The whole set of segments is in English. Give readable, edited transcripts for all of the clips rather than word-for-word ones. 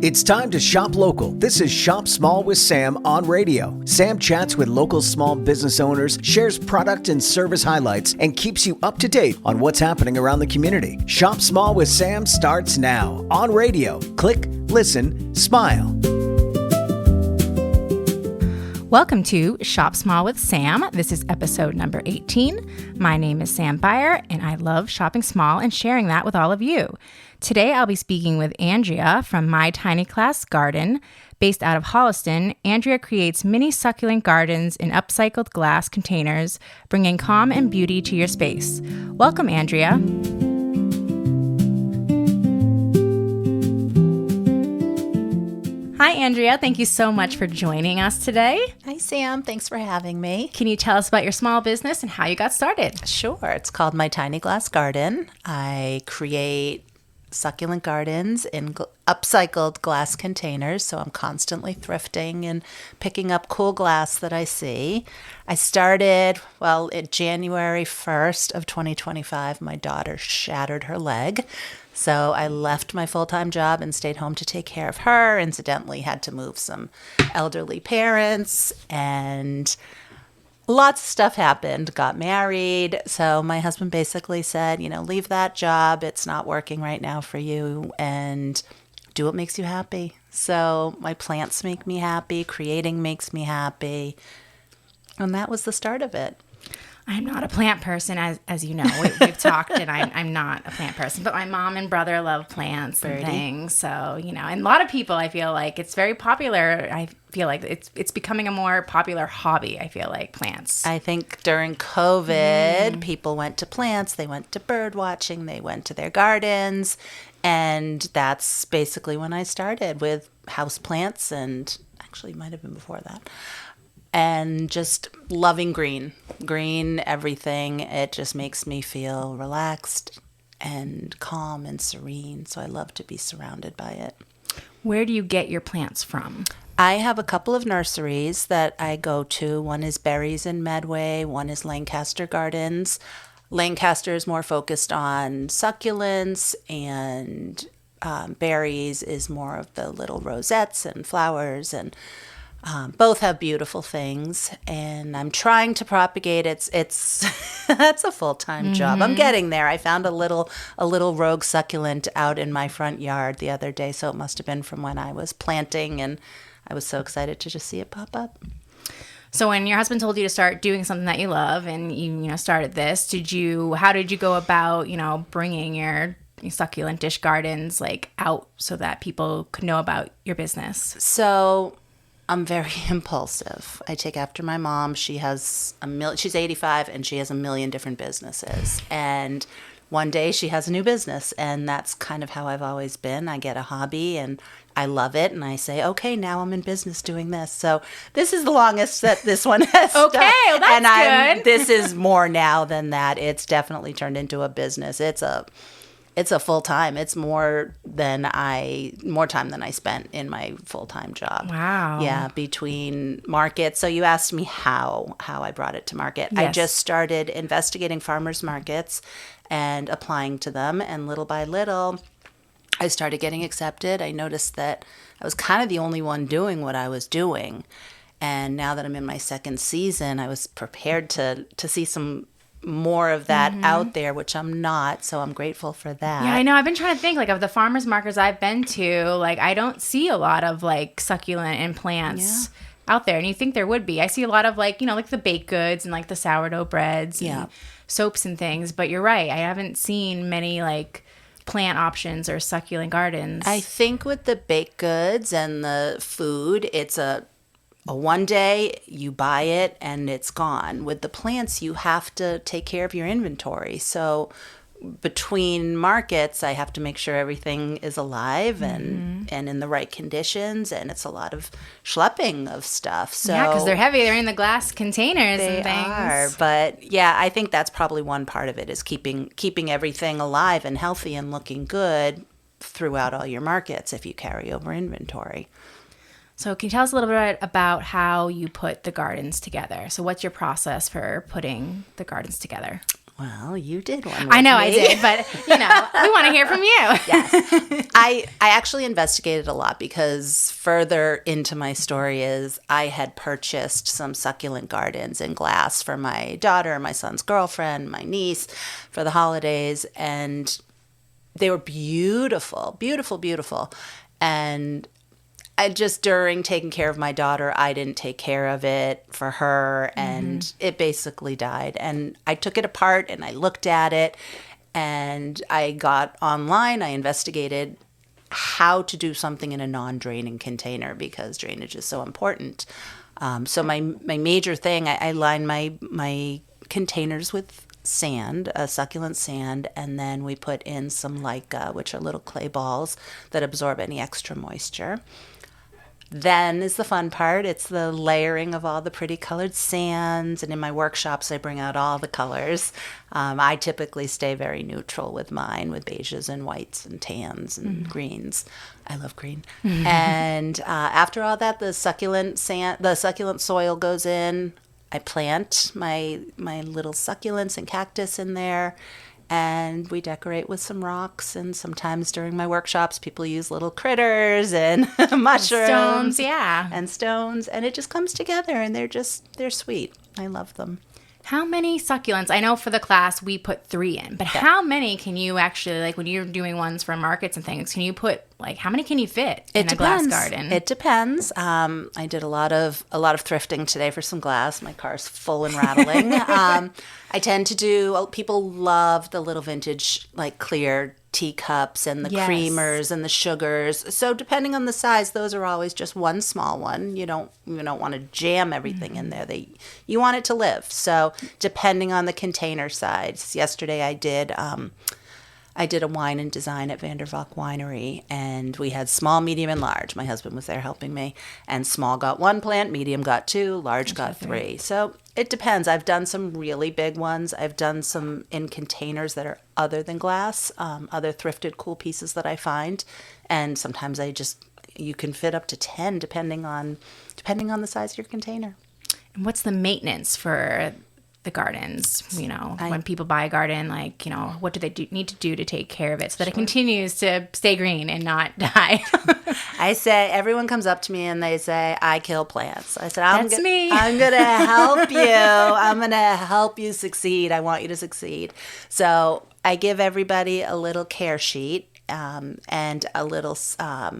It's time to shop local. This is Shop Small with Sam on radio. Sam chats with local small business owners, shares product and service highlights, and keeps you up to date on what's happening around the community. Shop Small with Sam starts now on radio. Click, listen, smile. Welcome to Shop Small with Sam. This is episode number 18. My name is Sam Byer, and I love shopping small and sharing that with all of you. Today, I'll be speaking with Andrea from My Tiny Glass Garden. Based out of Holliston, Andrea creates mini succulent gardens in upcycled glass containers, bringing calm and beauty to your space. Welcome, Andrea. Hi, Andrea. Thank you so much for joining us today. Hi, Sam. Thanks for having me. Can you tell us about your small business and how you got started? Sure. It's called My Tiny Glass Garden. I create succulent gardens in upcycled glass containers, so I'm constantly thrifting and picking up cool glass that I see. I started, January 1st of 2025, my daughter shattered her leg. So I left my full-time job and stayed home to take care of her. Incidentally, had to move some elderly parents, and lots of stuff happened. Got married. So my husband basically said, leave that job. It's not working right now for you, and do what makes you happy. So my plants make me happy. Creating makes me happy. And that was the start of it. I'm not a plant person, as you know. We've talked, and I'm not a plant person. But my mom and brother love plants and things. So, and a lot of people, I feel like, it's very popular. I feel like it's becoming a more popular hobby, I feel like, plants. I think during COVID, people went to plants. They went to bird watching. They went to their gardens. And that's basically when I started with house plants, and actually might have been before that. And just loving green everything. It just makes me feel relaxed and calm and serene. So I love to be surrounded by it. Where do you get your plants from? I have a couple of nurseries that I go to. One is Berries in Medway. One is Lancaster Gardens. Lancaster is more focused on succulents, and Berries is more of the little rosettes and flowers, and both have beautiful things, and I'm trying to propagate. It's that's a full-time job. I'm getting there. I found a little rogue succulent out in my front yard the other day, so it must have been from when I was planting, and I was so excited to just see it pop up. So when your husband told you to start doing something that you love, and you started this, how did you go about bringing your succulent dish gardens out so that people could know about your business? So I'm very impulsive. I take after my mom. She's 85, and she has a million different businesses. And one day she has a new business, and that's kind of how I've always been. I get a hobby, and I love it, and I say, okay, now I'm in business doing this. So this is the longest that this one has Okay, well, that's good. This is more now than that. It's definitely turned into a business. It's a full-time. It's more time than I spent in my full-time job. Wow. Yeah, between markets. So you asked me how I brought it to market. Yes. I just started investigating farmers markets and applying to them. And little by little, I started getting accepted. I noticed that I was kind of the only one doing what I was doing. And now that I'm in my second season, I was prepared to see some more of that out there, which I'm not, so I'm grateful for that. Yeah, I know. I've been trying to think, of the farmers markets I've been to, I don't see a lot of, succulent and plants out there, and you think there would be. I see a lot of, the baked goods and, the sourdough breads and soaps and things, but you're right. I haven't seen many, plant options or succulent gardens. I think with the baked goods and the food, it's a one day you buy it and it's gone. With the plants, you have to take care of your inventory. So between markets, I have to make sure everything is alive and in the right conditions, and it's a lot of schlepping of stuff. So yeah, because they're heavy. They're in the glass containers and things. They are, but yeah, I think that's probably one part of it is keeping everything alive and healthy and looking good throughout all your markets if you carry over inventory. So can you tell us a little bit about how you put the gardens together? So what's your process for putting the gardens together? Well, you did one with I know me. I did, but, we want to hear from you. Yes. I actually investigated a lot because further into my story is I had purchased some succulent gardens in glass for my daughter, my son's girlfriend, my niece for the holidays, and they were beautiful, beautiful, beautiful. And during taking care of my daughter, I didn't take care of it for her, and it basically died. And I took it apart and I looked at it, and I got online, I investigated how to do something in a non-draining container because drainage is so important. So my major thing, I line my containers with sand, succulent sand, and then we put in some Leica, which are little clay balls that absorb any extra moisture. Then is the fun part. It's the layering of all the pretty colored sands. And in my workshops, I bring out all the colors. I typically stay very neutral with mine, with beiges and whites and tans and greens. I love green. And after all that, the succulent soil goes in. I plant my little succulents and cactus in there. And we decorate with some rocks, and sometimes during my workshops, people use little critters and mushrooms. Stones, yeah. And stones, and it just comes together, and they're sweet. I love them. How many succulents? I know for the class we put 3 in, but how many can you actually, like when you're doing ones for markets and things, can you put, like, how many can you fit in a glass garden? It depends. I did a lot of thrifting today for some glass. My car's full and rattling. I tend to do, people love the little vintage, like, clear teacups and the creamers and the sugars. So depending on the size, those are always just one small one. You don't want to jam everything in there. You want it to live. So depending on the container size. Yesterday I did a wine and design at Vandervalk Winery, and we had small, medium, and large. My husband was there helping me, and small got 1 plant, medium got 2, large got 3. So it depends. I've done some really big ones. I've done some in containers that are other than glass, other thrifted cool pieces that I find, and sometimes you can fit up to 10 depending on the size of your container. And what's the maintenance for the gardens? When people buy a garden, like, what do they need to do to take care of it so that it continues to stay green and not die? I say, everyone comes up to me and they say, I kill plants. I said, That's me. I'm going to help you. I'm going to help you succeed. I want you to succeed. So I give everybody a little care sheet and a little syringe.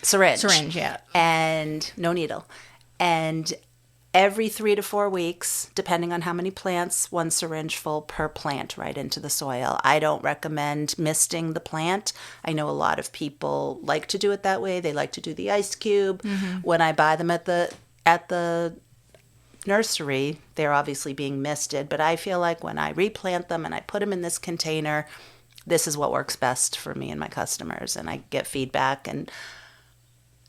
Syringe, yeah. And no needle. And every 3 to 4 weeks, depending on how many plants, 1 syringe full per plant right into the soil. I don't recommend misting the plant. I know a lot of people like to do it that way. They like to do the ice cube. When I buy them at the nursery, they're obviously being misted. But I feel like when I replant them and I put them in this container, this is what works best for me and my customers. And I get feedback, and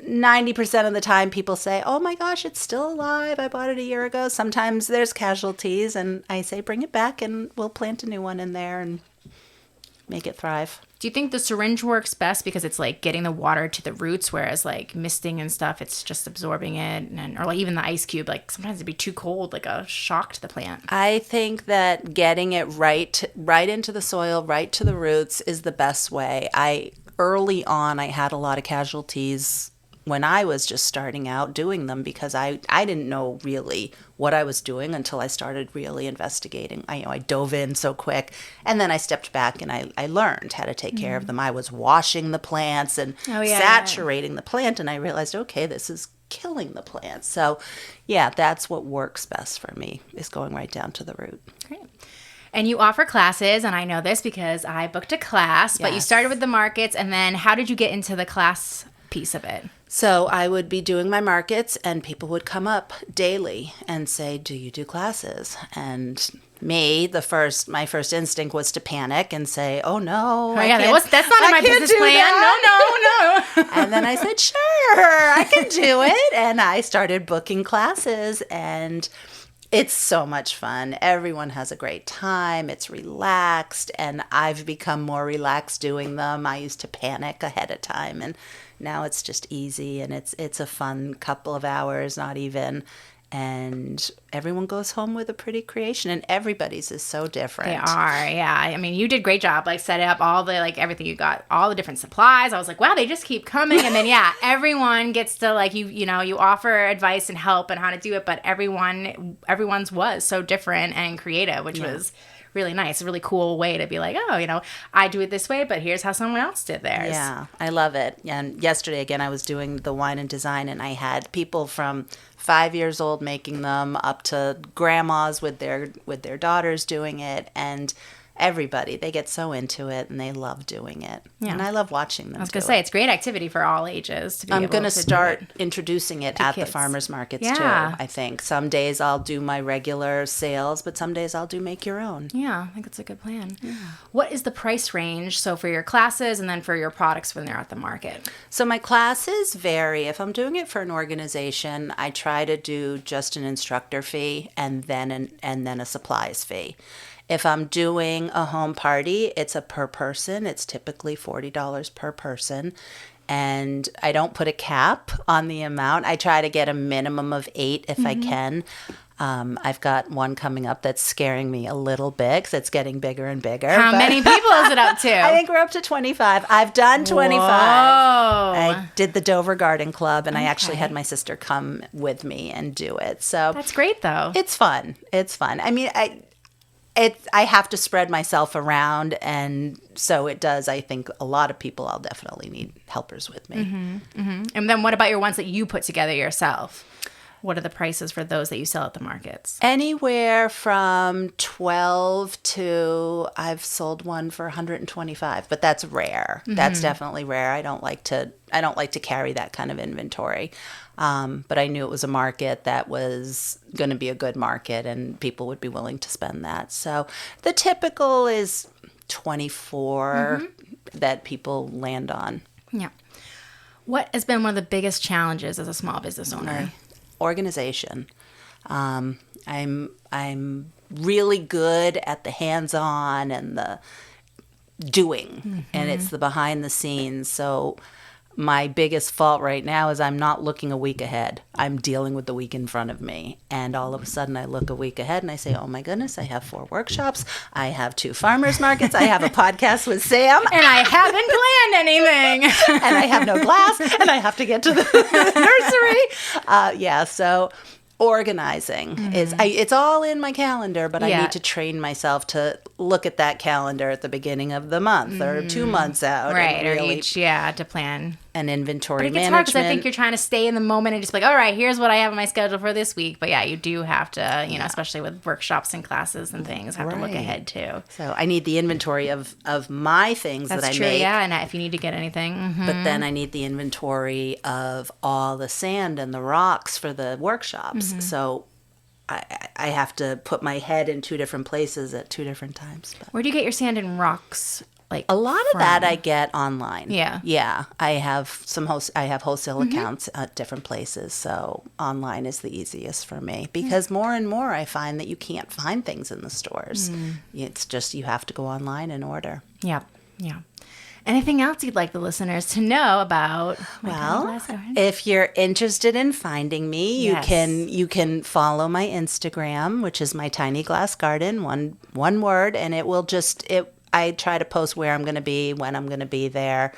90% of the time people say, oh my gosh, it's still alive. I bought it a year ago. Sometimes there's casualties, and I say, bring it back and we'll plant a new one in there and make it thrive. Do you think the syringe works best because it's like getting the water to the roots, whereas like misting and stuff, it's just absorbing it, or like even the ice cube, like sometimes it'd be too cold, like a shock to the plant? I think that getting it right into the soil, right to the roots is the best way. Early on, I had a lot of casualties when I was just starting out doing them because I didn't know really what I was doing until I started really investigating. I dove in so quick, and then I stepped back and I learned how to take care of them. I was washing the plants and saturating the plant, and I realized, okay, this is killing the plants. So yeah, that's what works best for me, is going right down to the root. Great. And you offer classes, and I know this because I booked a class, but you started with the markets, and then how did you get into the class piece of it? So I would be doing my markets, and people would come up daily and say, do you do classes? And my first instinct was to panic and say, oh no, that's not in my business plan. No. And then I said, sure, I can do it. And I started booking classes, and it's so much fun. Everyone has a great time. It's relaxed, and I've become more relaxed doing them. I used to panic ahead of time, and now it's just easy, and it's a fun couple of hours, not even. and everyone goes home with a pretty creation, and everybody's is so different. They are, yeah. I mean, you did a great job, like setting up all the, like everything you got, all the different supplies. I was like, wow, they just keep coming. And then, yeah, everyone gets to like, you offer advice and help and how to do it, but everyone's was so different and creative, which was really nice. A really cool way to be like, oh, I do it this way, but here's how someone else did theirs. Yeah, I love it. And yesterday, again, I was doing the wine and design, and I had people from 5 years old making them up to grandmas with their daughters doing it, and everybody, they get so into it and they love doing it. Yeah. And I love watching them. I was going to say, it's great activity for all ages to be I'm able going to start introducing it at kids. The farmers markets too, I think. Some days I'll do my regular sales, but some days I'll do make your own. Yeah, I think it's a good plan. Yeah. What is the price range, so for your classes and then for your products when they're at the market? So my classes vary. If I'm doing it for an organization, I try to do just an instructor fee and then a supplies fee. If I'm doing a home party, it's a per person. It's typically $40 per person. And I don't put a cap on the amount. I try to get a minimum of 8 if I can. I've got one coming up that's scaring me a little bit because it's getting bigger and bigger. How many people is it up to? I think we're up to 25. I've done 25. Whoa. I did the Dover Garden Club, and I actually had my sister come with me and do it. So that's great, though. It's fun. It's fun. I mean, I have to spread myself around, and so it does. I think a lot of people, I'll definitely need helpers with me. Mm-hmm, mm-hmm. And then what about your ones that you put together yourself? What are the prices for those that you sell at the markets? Anywhere from 12 to I've sold one for 125, but that's rare. Mm-hmm. That's definitely rare. I don't like to carry that kind of inventory. But I knew it was a market that was going to be a good market and people would be willing to spend that. So the typical is 24 that people land on. Yeah. What has been one of the biggest challenges as a small business owner? Organization. I'm really good at the hands-on and the doing, and it's the behind the scenes. So my biggest fault right now is I'm not looking a week ahead. I'm dealing with the week in front of me. And all of a sudden I look a week ahead and I say, oh my goodness, I have 4 workshops. I have 2 farmers markets. I have a podcast with Sam. And I haven't planned anything. And I have no glass. And I have to get to the nursery. So organizing it's all in my calendar, but I need to train myself to look at that calendar at the beginning of the month or 2 months out. Right, really, or each, to plan. And inventory management. But it gets hard because I think you're trying to stay in the moment and just be like, all right, here's what I have on my schedule for this week. But yeah, you do have to, especially with workshops and classes and things, have to look ahead too. So I need the inventory of my things that I make. That's true, and if you need to get anything. But then I need the inventory of all the sand and the rocks for the workshops. So I have to put my head in 2 different places at 2 different times. But where do you get your sand and rocks? Like a lot of that I get online. Yeah. I have wholesale accounts at different places, so online is the easiest for me because more and more I find that you can't find things in the stores. It's just you have to go online and order. Yeah. Anything else you'd like the listeners to know about? Well, if you're interested in finding me, you can follow my Instagram, which is my Tiny Glass Garden, one word, and it will I try to post where I'm going to be, when I'm going to be there.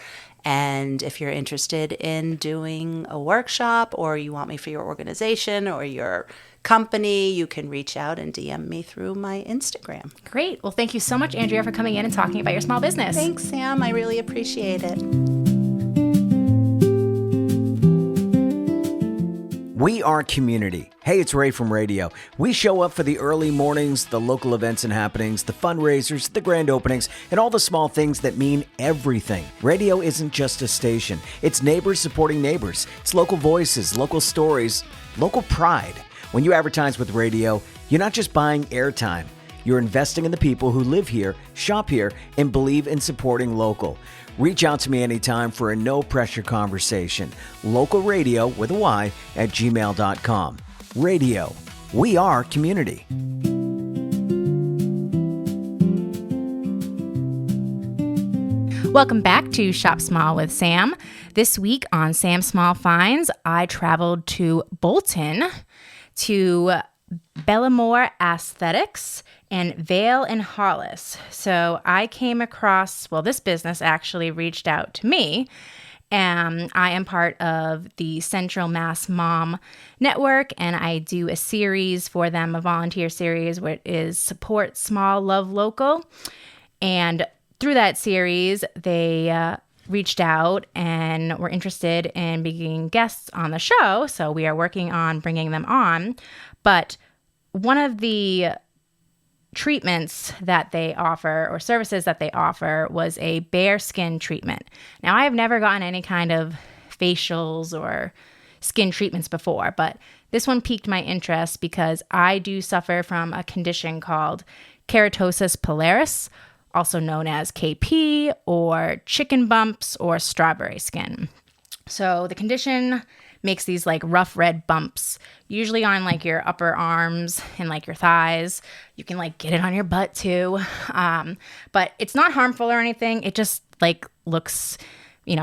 And if you're interested in doing a workshop or you want me for your organization or your company, you can reach out and DM me through my Instagram. Great. Well, thank you so much, Andrea, for coming in and talking about your small business. Thanks, Sam. I really appreciate it. We are community. Hey, it's Ray from Radio. We show up for the early mornings, the local events and happenings, the fundraisers, the grand openings, and all the small things that mean everything. Radio isn't just a station. It's neighbors supporting neighbors. It's local voices, local stories, local pride. When you advertise with radio, you're not just buying airtime. You're investing in the people who live here, shop here, and believe in supporting local. Reach out to me anytime for a no-pressure conversation. Local radio with a Y at gmail.com. Radio. We are community. Welcome back to Shop Small with Sam. This week on Sam Small Finds, I traveled to Bolton to Bellamore Aesthetics and Vale and Hollis. So I came across, this business actually reached out to me. I am part of the Central Mass Mom Network, and I do a series for them, a volunteer series, which is Support Small, Love Local. And through that series, they reached out and were interested in being guests on the show. So we are working on bringing them on. But one of the treatments that they offer or services that they offer was a bare skin treatment. Now, I have never gotten any kind of facials or skin treatments before, but this one piqued my interest because I do suffer from a condition called keratosis pilaris, also known as KP or chicken bumps or strawberry skin. So the condition makes these like rough red bumps, usually on like your upper arms and like your thighs. You can like get it on your butt too. But it's not harmful or anything. It just like looks,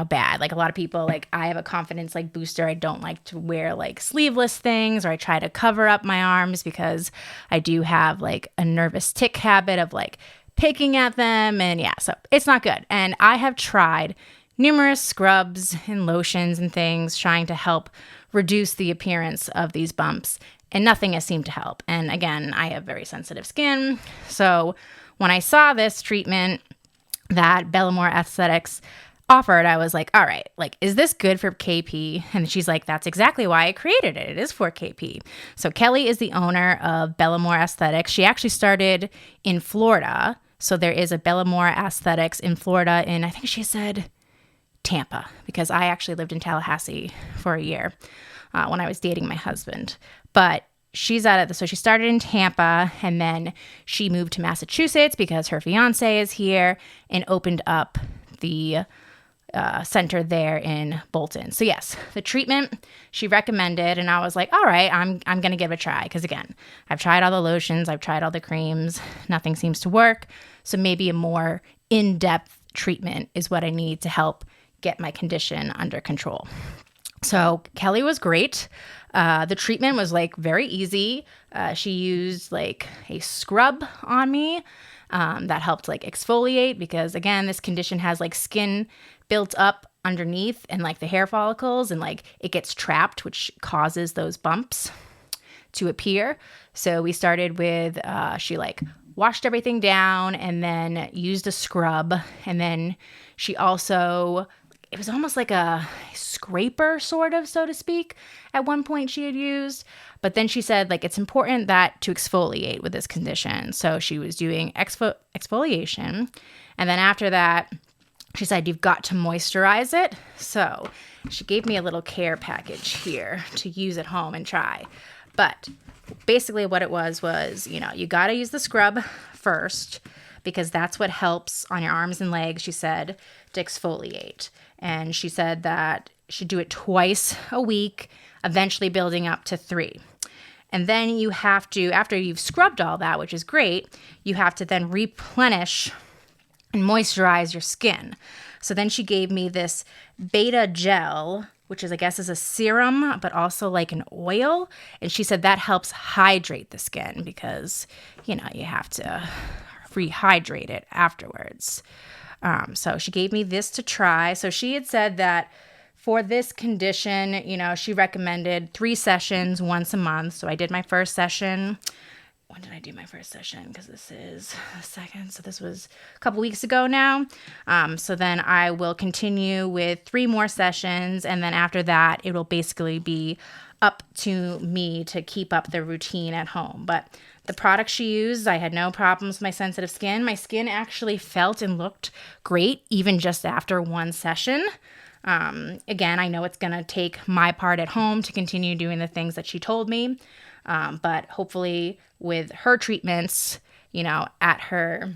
bad. Like a lot of people, like I have a confidence like booster. I don't like to wear like sleeveless things, or I try to cover up my arms because I do have like a nervous tick habit of like picking at them. And yeah, so it's not good. And I have tried numerous scrubs and lotions and things trying to help reduce the appearance of these bumps, and nothing has seemed to help. And again, I have very sensitive skin. So when I saw this treatment that Bellamore Aesthetics offered, I was like, all right, like, is this good for KP? And she's like, that's exactly why I created it. It is for KP. So Kelly is the owner of Bellamore Aesthetics. She actually started in Florida. So there is a Bellamore Aesthetics in Florida, and I think she said Tampa, because I actually lived in Tallahassee for a year when I was dating my husband. But she's so she started in Tampa, and then she moved to Massachusetts because her fiance is here, and opened up the center there in Bolton. So yes, the treatment she recommended, and I was like, all right, I'm going to give it a try. Because again, I've tried all the lotions, I've tried all the creams, nothing seems to work. So maybe a more in-depth treatment is what I need to help get my condition under control. So Kelly was great. The treatment was like very easy. She used like a scrub on me that helped like exfoliate, because again, this condition has like skin built up underneath and like the hair follicles, and like it gets trapped, which causes those bumps to appear. So we started with, she like washed everything down and then used a scrub. And then she also, it was almost like a scraper sort of, so to speak, at one point she had used. But then she said like it's important that to exfoliate with this condition. So she was doing exfoliation. And then after that, she said you've got to moisturize it. So she gave me a little care package here to use at home and try. But basically what it was, you got to use the scrub first, because that's what helps on your arms and legs, she said, to exfoliate. And she said that you should do it twice a week, eventually building up to 3. And then you have to, after you've scrubbed all that, which is great, you have to then replenish and moisturize your skin. So then she gave me this beta gel, which is, I guess, is a serum, but also like an oil. And she said that helps hydrate the skin because, you have to rehydrate it afterwards. So she gave me this to try. So she had said that for this condition, she recommended 3 sessions once a month. So I did my first session. When did I do my first session? Because this is the second. So this was a couple weeks ago now. So then I will continue with 3 more sessions. And then after that, it will basically be up to me to keep up the routine at home. But the product she used, I had no problems with my sensitive skin. My skin actually felt and looked great, even just after 1 session. Again, I know it's going to take my part at home to continue doing the things that she told me. But hopefully with her treatments, at her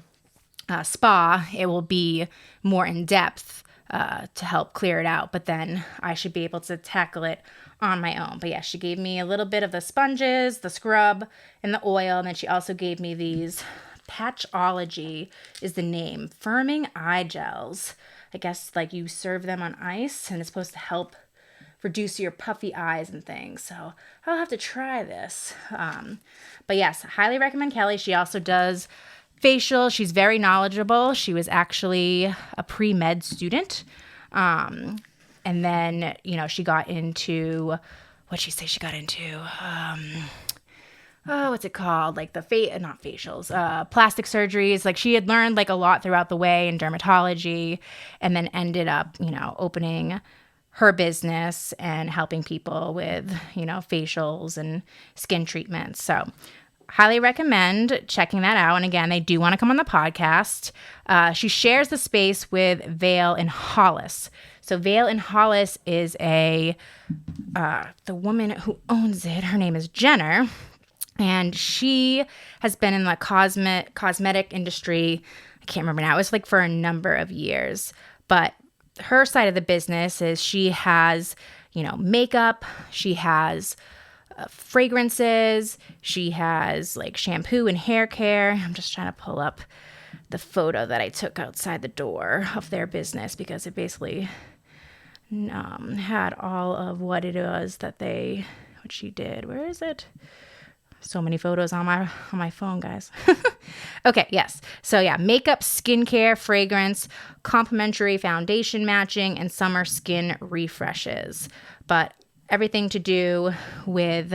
spa, it will be more in depth to help clear it out. But then I should be able to tackle it on my own. But yeah, she gave me a little bit of the sponges, the scrub, and the oil. And then she also gave me these Patchology is the name, firming eye gels. I guess like you serve them on ice, and it's supposed to help reduce your puffy eyes and things. So I'll have to try this. But yes, highly recommend Kelly. She also does facial. She's very knowledgeable. She was actually a pre-med student. And then, she got into, what'd she say she got into? What's it called? Like not facials, plastic surgeries. Like she had learned like a lot throughout the way in dermatology, and then ended up, opening her business and helping people with, facials and skin treatments. So highly recommend checking that out. And again, they do want to come on the podcast. She shares the space with Vale in Hollis. So Vale in Hollis is the woman who owns it. Her name is Jenner. And she has been in the cosmetic industry. I can't remember now. It was like for a number of years. But her side of the business is she has, makeup. She has fragrances. She has like shampoo and hair care. I'm just trying to pull up the photo that I took outside the door of their business because it basically had all of what it was what she did. Where is it? So many photos on my phone, guys. Okay, yes. So yeah, makeup, skincare, fragrance, complimentary foundation matching, and summer skin refreshes. But everything to do with,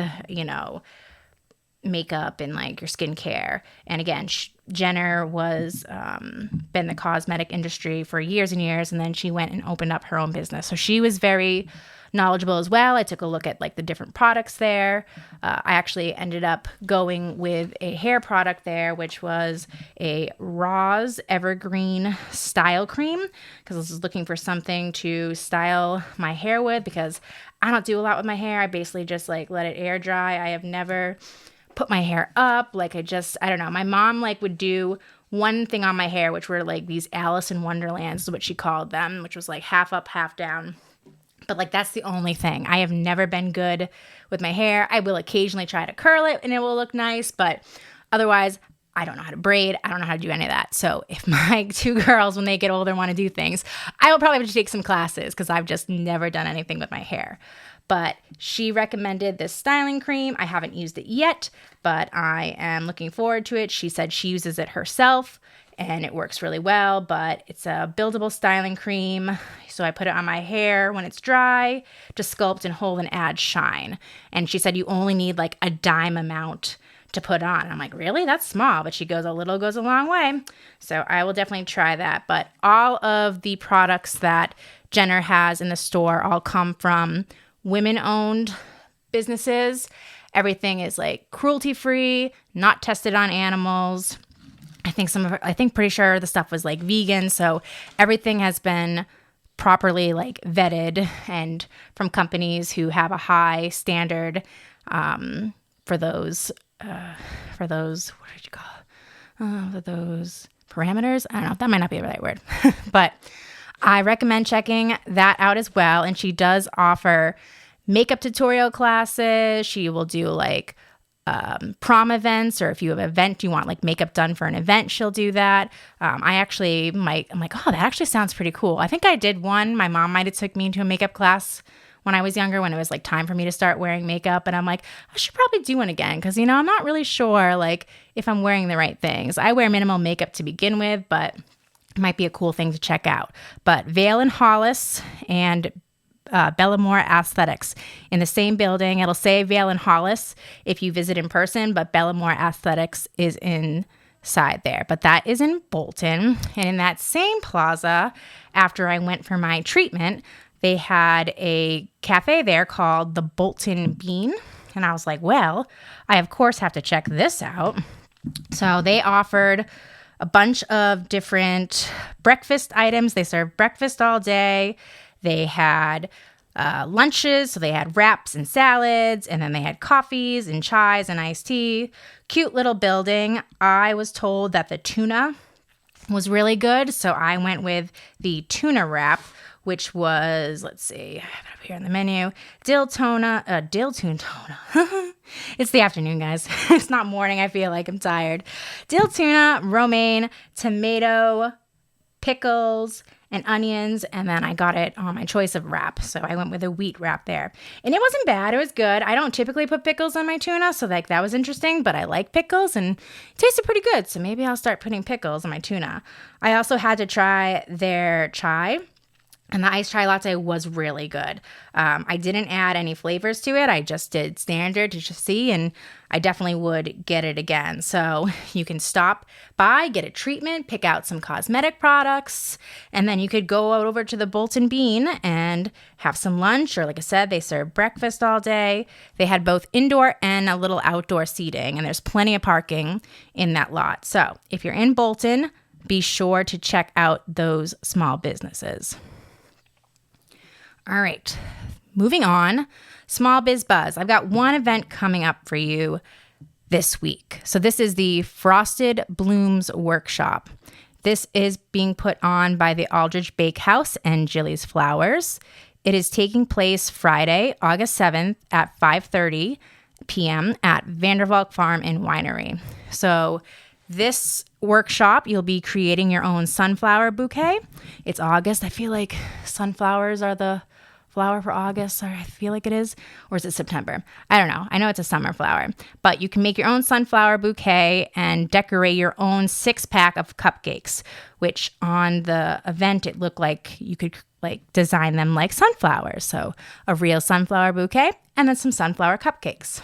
makeup and like your skincare. And again, Jenner was been in the cosmetic industry for years and years, and then she went and opened up her own business. So she was very knowledgeable as well. I took a look at like the different products there. I actually ended up going with a hair product there, which was a Roz Evergreen Style Cream, because I was looking for something to style my hair with, because I don't do a lot with my hair. I basically just like let it air dry. I have never put my hair up. Like I don't know. My mom like would do one thing on my hair, which were like these Alice in Wonderlands is what she called them, which was like half up, half down. But like, that's the only thing. I have never been good with my hair. I will occasionally try to curl it and it will look nice, but otherwise I don't know how to braid. I don't know how to do any of that. So if my two girls, when they get older, want to do things, I will probably have to take some classes because I've just never done anything with my hair. But she recommended this styling cream. I haven't used it yet, but I am looking forward to it. She said she uses it herself and it works really well, but it's a buildable styling cream. So I put it on my hair when it's dry to sculpt and hold and add shine. And she said you only need like a dime amount to put on. And I'm like, really? That's small. But she goes, a little goes a long way. So I will definitely try that. But all of the products that Jenner has in the store all come from women-owned businesses. Everything is like cruelty-free, not tested on animals. Pretty sure the stuff was like vegan. So everything has been properly like vetted and from companies who have a high standard for those what did you call it? For those parameters. I don't know. That might not be the right word, but I recommend checking that out as well. And she does offer makeup tutorial classes. She will do like prom events, or if you have an event, you want like makeup done for an event, she'll do that. I'm like, oh, that actually sounds pretty cool. I think I did one. My mom might have took me into a makeup class when I was younger, when it was like time for me to start wearing makeup. And I'm like, I should probably do one again. Cause I'm not really sure like if I'm wearing the right things. I wear minimal makeup to begin with, but it might be a cool thing to check out. But Vale and Hollis and Bellamore Aesthetics in the same building. It'll say Vale and Hollis if you visit in person, but Bellamore Aesthetics is inside there. But that is in Bolton. And in that same plaza, after I went for my treatment, they had a cafe there called the Bolton Bean. And I was like, well, I of course have to check this out. So they offered a bunch of different breakfast items. They served breakfast all day. They had lunches, so they had wraps and salads, and then they had coffees and chais and iced tea. Cute little building. I was told that the tuna was really good, so I went with the tuna wrap, which was, let's see, I have it up here on the menu, dill tuna. It's the afternoon, guys. It's not morning. I feel like I'm tired. Dill tuna, romaine, tomato, pickles, and onions, and then I got it on my choice of wrap. So I went with a wheat wrap there. And it wasn't bad. It was good. I don't typically put pickles on my tuna, so like that was interesting, but I like pickles and it tasted pretty good. So maybe I'll start putting pickles on my tuna. I also had to try their chai. And the iced chai latte was really good. I didn't add any flavors to it. I just did standard to just see, and I definitely would get it again. So you can stop by, get a treatment, pick out some cosmetic products, and then you could go over to the Bolton Bean and have some lunch. Or like I said, they serve breakfast all day. They had both indoor and a little outdoor seating, and there's plenty of parking in that lot. So if you're in Bolton, be sure to check out those small businesses. All right, moving on, Small Biz Buzz. I've got one event coming up for you this week. So this is the Frosted Blooms Workshop. This is being put on by the Aldridge Bakehouse and Jilly's Flowers. It is taking place Friday, August 7th at 5:30 p.m. at Vandervalk Farm and Winery. So this workshop, you'll be creating your own sunflower bouquet. It's August. I feel like sunflowers are the flower for August, or I feel like it is, or is it September? I don't know. I know it's a summer flower, but you can make your own sunflower bouquet and decorate your own 6-pack of cupcakes, which on the event, it looked like you could like design them like sunflowers. So a real sunflower bouquet and then some sunflower cupcakes.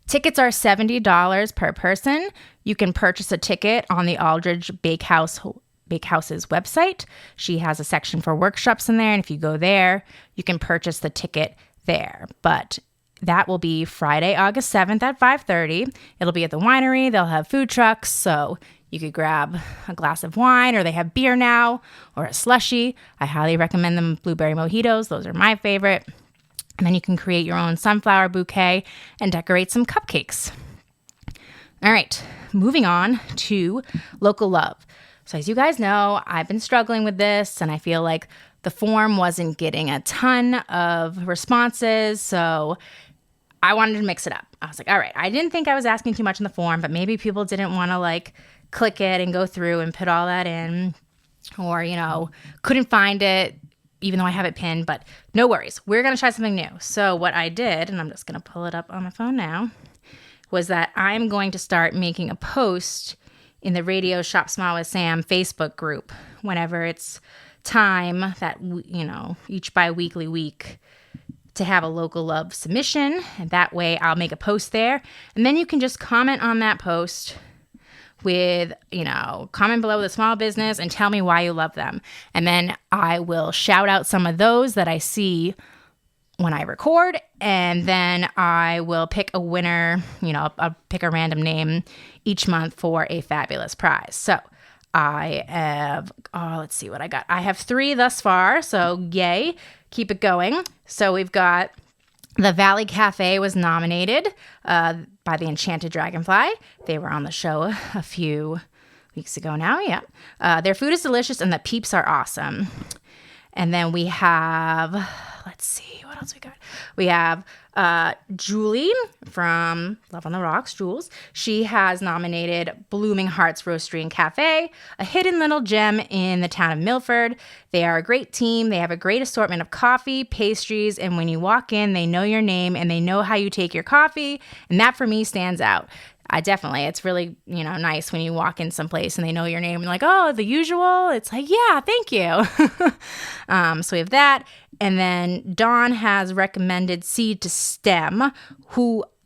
Tickets are $70 per person. You can purchase a ticket on the Aldridge Bakehouse's website. She has a section for workshops in there, and if you go there, you can purchase the ticket there. But that will be Friday, August 7th at 5:30. It'll be at the winery. They'll have food trucks, so you could grab a glass of wine, or they have beer now, or a slushie. I highly recommend them blueberry mojitos. Those are my favorite. And then you can create your own sunflower bouquet and decorate some cupcakes. All right, moving on to local love. So as you guys know, I've been struggling with this, and I feel like the form wasn't getting a ton of responses, so I wanted to mix it up. I was like, all right, I didn't think I was asking too much in the form, but maybe people didn't want to like click it and go through and put all that in, or, you know, couldn't find it, even though I have it pinned, but no worries. We're going to try something new. So what I did, and I'm just going to pull it up on my phone now, was that I'm going to start making a post in the Radio Shop Small with Sam Facebook group whenever it's time that, you know, each bi-weekly week to have a local love submission. And that way I'll make a post there. And then you can just comment on that post with, you know, comment below the small business and tell me why you love them. And then I will shout out some of those that I see when I record, and then I will pick a winner, you know, I'll pick a random name each month for a fabulous prize. So I have, let's see what I got. I have 3 thus far, so yay, keep it going. So we've got the Valley Cafe was nominated by the Enchanted Dragonfly. They were on the show a few weeks ago now, yeah. Their food is delicious and the peeps are awesome. And then we have, let's see, what else we got? We have Julie from Love on the Rocks, Jules. She has nominated Blooming Hearts Roastery and Cafe, a hidden little gem in the town of Milford. They are a great team. They have a great assortment of coffee, pastries, and when you walk in, they know your name and they know how you take your coffee. And that for me stands out. It's really, you know, nice when you walk in someplace and they know your name and like, oh, the usual. It's like, yeah, thank you. So we have that. And then Dawn has recommended Seed to Stem,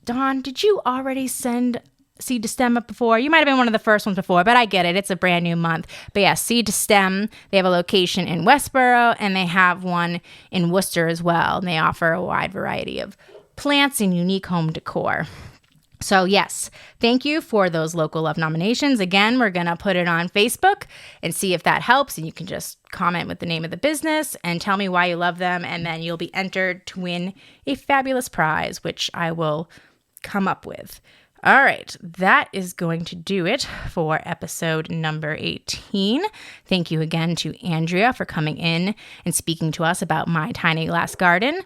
Dawn, did you already send Seed to Stem up before? You might have been one of the first ones before, but I get it. It's a brand new month. But yeah, Seed to Stem, they have a location in Westboro and they have one in Worcester as well. And they offer a wide variety of plants and unique home decor. So yes, thank you for those local love nominations. Again, we're going to put it on Facebook and see if that helps. And you can just comment with the name of the business and tell me why you love them. And then you'll be entered to win a fabulous prize, which I will come up with. All right, that is going to do it for episode number 18. Thank you again to Andrea for coming in and speaking to us about my tiny glass garden.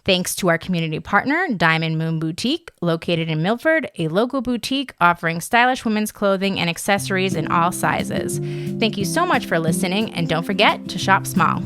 Thanks to our community partner, Diamond Moon Boutique, located in Milford, a local boutique offering stylish women's clothing and accessories in all sizes. Thank you so much for listening, and don't forget to shop small.